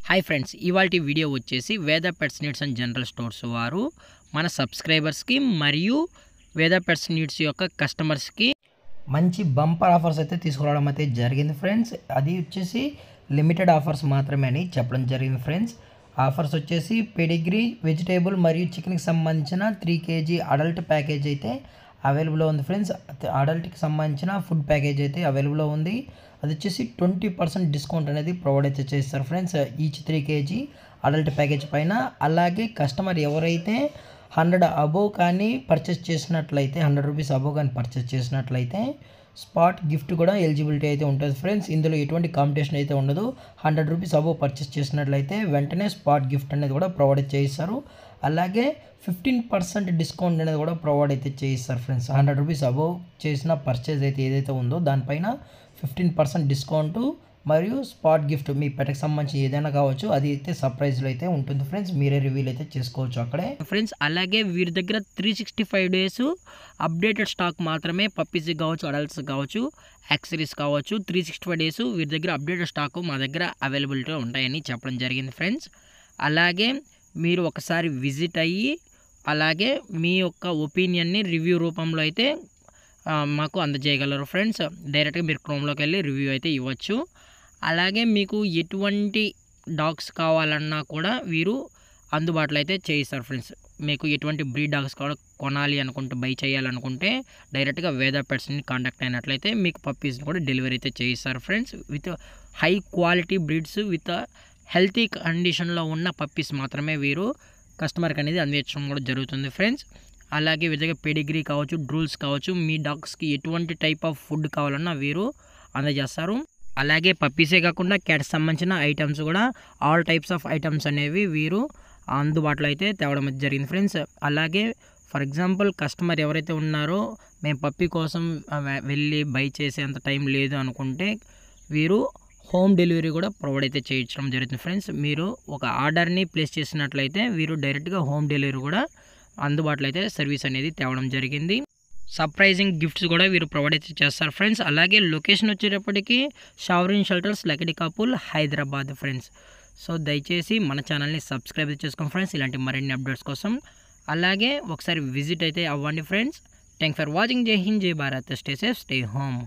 Hi friends, ఇవాల్టి video వచ్చేసి వేద pets needs and general stores వారు మన సబ్స్క్రైబర్స్కి మరియు వేద పెట్స్ నీడ్స్ యొక్క కస్టమర్స్కి మంచి బంపర్ ఆఫర్స్ అయితే తీసుకురావడం అయితే జరిగింది ఫ్రెండ్స్. అది వచ్చేసి లిమిటెడ్ ఆఫర్స్ మాత్రమే అని చెప్పడం జరిగింది ఫ్రెండ్స్. ఆఫర్స్ వచ్చేసి పెడిగ్రీ, వెజిటేబుల్ మరియు చికెన్కి సంబంధించిన 3 kg అడల్ట్ ప్యాకేజ్ అయితే అవైలబుల్లో ఉంది ఫ్రెండ్స్. అడల్ట్కి సంబంధించిన ఫుడ్ ప్యాకేజ్ అయితే అవైలబుల్లో ఉంది. అది వచ్చేసి 20% డిస్కౌంట్ అనేది ప్రొవైడ్ అయితే చేస్తారు friends each 3 kg adult package పైన. అలాగే కస్టమర్ ఎవరైతే 100 అబోవ్ కానీ పర్చేస్ చేసినట్లయితే, 100 రూపీస్ అబోవ్ కానీ పర్చేస్ చేసినట్లయితే స్పాట్ గిఫ్ట్ కూడా ఎలిజిబిలిటీ అయితే ఉంటుంది ఫ్రెండ్స్. ఇందులో ఎటువంటి కాంపిటీషన్ అయితే ఉండదు. 100 రూపీస్ అబోవ్ పర్చేస్ చేసినట్లయితే వెంటనే స్పాట్ గిఫ్ట్ అనేది కూడా ప్రొవైడ్ చేయిస్తారు. అలాగే 15% డిస్కౌంట్ అనేది కూడా ప్రొవైడ్ అయితే చేయిస్తారు ఫ్రెండ్స్. 100 రూపీస్ అబోవ్ చేసిన పర్చేజ్ అయితే ఏదైతే ఉందో దానిపైన 15% డిస్కౌంట్ మరియు స్పాట్ గిఫ్ట్ మీ పెటకి సంబంధించి ఏదైనా కావచ్చు, అది అయితే సర్ప్రైజ్లో అయితే ఉంటుంది ఫ్రెండ్స్. మీరే రివీల్ అయితే చేసుకోవచ్చు అక్కడే ఫ్రెండ్స్. అలాగే వీరి దగ్గర 365 డేస్ అప్డేటెడ్ స్టాక్ మాత్రమే, పప్పీస్ కావచ్చు, అడల్ట్స్ కావచ్చు, యాక్సరీస్ కావచ్చు, 365 డేస్ వీరి దగ్గర అప్డేటెడ్ స్టాక్ మా దగ్గర అవైలబిలిటీ ఉంటాయని చెప్పడం జరిగింది ఫ్రెండ్స్. అలాగే మీరు ఒకసారి విజిట్ అయ్యి అలాగే మీ యొక్క ఒపీనియన్ని రివ్యూ రూపంలో అయితే మాకు అందజేయగలరు ఫ్రెండ్స్. డైరెక్ట్గా మీరు క్రోమ్లోకి వెళ్ళి రివ్యూ అయితే ఇవ్వచ్చు. అలాగే మీకు ఎటువంటి డాగ్స్ కావాలన్నా కూడా వీరు అందుబాటులో అయితే చేయిస్తారు ఫ్రెండ్స్. మీకు ఎటువంటి బ్రీడ్ డాగ్స్ కావాలి, కొనాలి అనుకుంటే, బై చేయాలనుకుంటే డైరెక్ట్గా వేద పెట్స్ని కాంటాక్ట్ అయినట్లయితే మీకు పప్పీస్ని కూడా డెలివరీ అయితే చేయిస్తారు friends. With high quality breeds with healthy కండిషన్లో ఉన్న పప్పీస్ మాత్రమే వీరు కస్టమర్కి అనేది అందించడం కూడా జరుగుతుంది ఫ్రెండ్స్. అలాగే వీరి దగ్గర పెడిగ్రీ కావచ్చు, డ్రూల్స్ కావచ్చు, మీ డాగ్స్కి ఎటువంటి టైప్ ఆఫ్ ఫుడ్ కావాలన్నా వీరు అందజేస్తారు. అలాగే పప్పీసే కాకుండా క్యాట్స్ సంబంధించిన ఐటమ్స్ కూడా ఆల్ టైప్స్ ఆఫ్ ఐటమ్స్ అనేవి వీరు అందుబాటులో అయితే తేవడం జరిగింది ఫ్రెండ్స్. అలాగే ఫర్ ఎగ్జాంపుల్ కస్టమర్ ఎవరైతే ఉన్నారో మేము పప్పీ కోసం వెళ్ళి బై చేసేంత టైం లేదు అనుకుంటే వీరు హోమ్ డెలివరీ కూడా ప్రొవైడ్ అయితే చేయించడం జరుగుతుంది ఫ్రెండ్స్. మీరు ఒక ఆర్డర్ని ప్లేస్ చేసినట్లయితే వీరు డైరెక్ట్గా హోమ్ డెలివరీ కూడా అందుబాటులో అయితే సర్వీస్ అనేది తేవడం జరిగింది. సర్ప్రైజింగ్ గిఫ్ట్స్ కూడా వీరు ప్రొవైడ్ అయితే చేస్తారు ఫ్రెండ్స్. అలాగే లొకేషన్ వచ్చేటప్పటికి షావరిన్ షెల్టర్స్, లకిడికాపుల్, హైదరాబాద్ ఫ్రెండ్స్. సో దయచేసి మన ఛానల్ని సబ్స్క్రైబ్ చేసుకోండి ఫ్రెండ్స్, ఇలాంటి మరిన్ని అప్డేట్స్ కోసం. అలాగే ఒకసారి విజిట్ అయితే అవ్వండి ఫ్రెండ్స్. Thanks for watching. జై హింద్, జై Bharat. Stay safe, stay home.